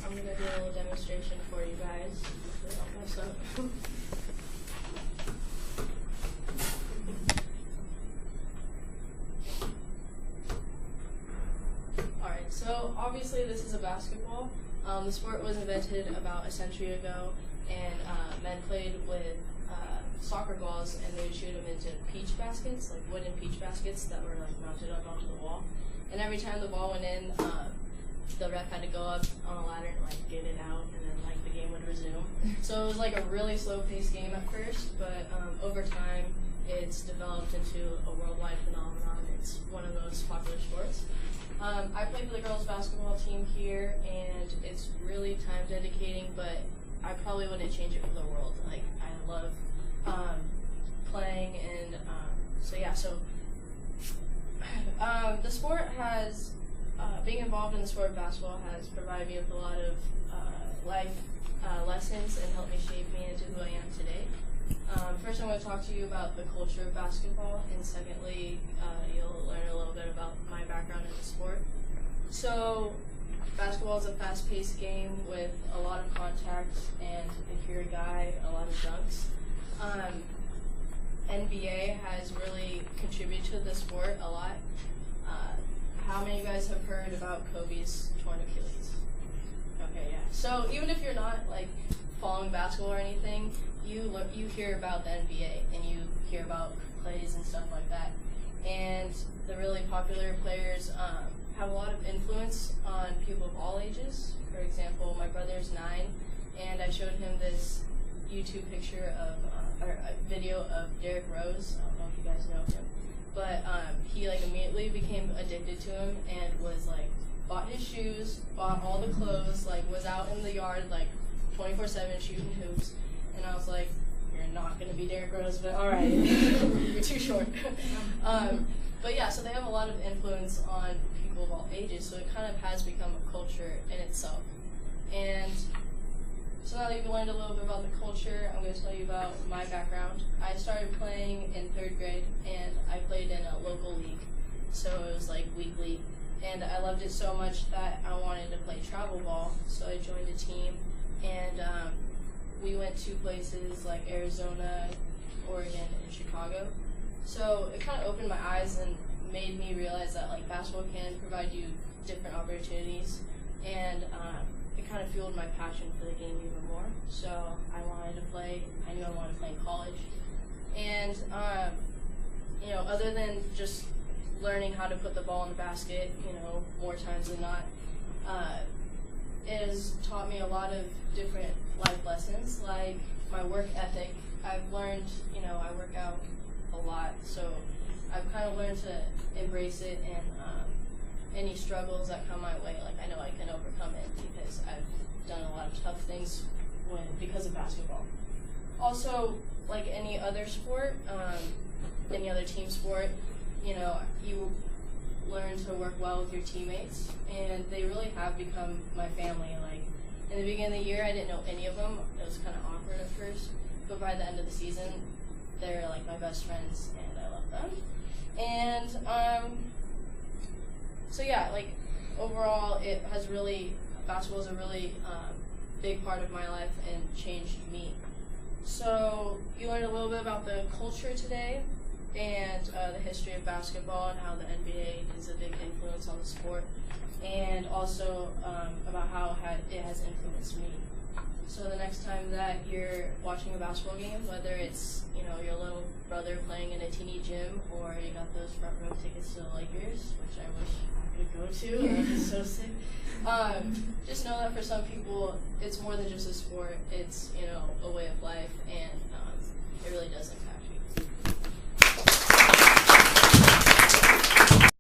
I'm going to do a little demonstration for you guys. Hopefully I don't mess up. Alright, so obviously this is a basketball. The sport was invented about a century ago, and men played with soccer balls, and they would shoot them into peach baskets, like wooden peach baskets that were like mounted up onto the wall. And every time the ball went in, the ref had to go up on a ladder and like get it out, and then like the game would resume. So it was like a really slow-paced game at first, but over time it's developed into a worldwide phenomenon. It's one of the most popular sports. I play for the girls basketball team here, and it's really time dedicating, but I probably wouldn't change it for the world. Like, I love playing, and so yeah, so the sport has, being involved in the sport of basketball has provided me with a lot of life lessons and helped me shape me into who I am today. First, I'm going to talk to you about the culture of basketball, and secondly, you'll learn a little bit about my background in the sport. So, basketball is a fast-paced game with a lot of contact, and if you're a guy, a lot of dunks. NBA has really contributed to the sport a lot. How many of you guys have heard about Kobe's torn Achilles? Okay, yeah. So even if you're not like following basketball or anything, you hear about the NBA and you hear about plays and stuff like that. And the really popular players have a lot of influence on people of all ages. For example, my brother's 9, and I showed him this YouTube picture of, or a video of Derrick Rose. I don't know if you guys know him, but he like immediately became addicted to him and was like, bought his shoes, bought all the clothes, like was out in the yard like 24/7 shooting hoops, and I was like, you're not gonna be Derrick Rose, but all right, you're too short. But yeah, so they have a lot of influence on people of all ages, so it kind of has become a culture in itself. And so now that you've learned a little bit about the culture, I'm going to tell you about my background. I started playing in 3rd grade, and I played in a local league, so it was like weekly. And I loved it so much that I wanted to play travel ball, so I joined a team, and we went to places like Arizona, Oregon, and Chicago. So it kind of opened my eyes and made me realize that like basketball can provide you different opportunities, and it kind of fueled my passion for the game even more. So I wanted to play. I knew I wanted to play in college, and you know, other than just learning how to put the ball in the basket, you know, more times than not, it has taught me a lot of different life lessons, like my work ethic. I've learned, you know, I work out a lot, so I've kind of learned to embrace it, and any struggles that come my way, like I know I can overcome it because I've done a lot of tough things because of basketball. Also, like any other sport, any other team sport, you know, you learn to work well with your teammates, and they really have become my family. Like in the beginning of the year, I didn't know any of them. It was kind of awkward at first, but by the end of the season, they're like my best friends, and I love them. And so yeah, like overall, it has really, basketball is a really big part of my life and changed me. So you learned a little bit about the culture today, and the history of basketball and how the NBA is a big influence on the sport, and also about how it has influenced me. So the next time that you're watching a basketball game, whether it's, you know, your little brother playing in a teeny gym, or you got those front row tickets to the Lakers, which I wish I could go to, it's so sick. Just know that for some people, it's more than just a sport. It's, you know, a way of life.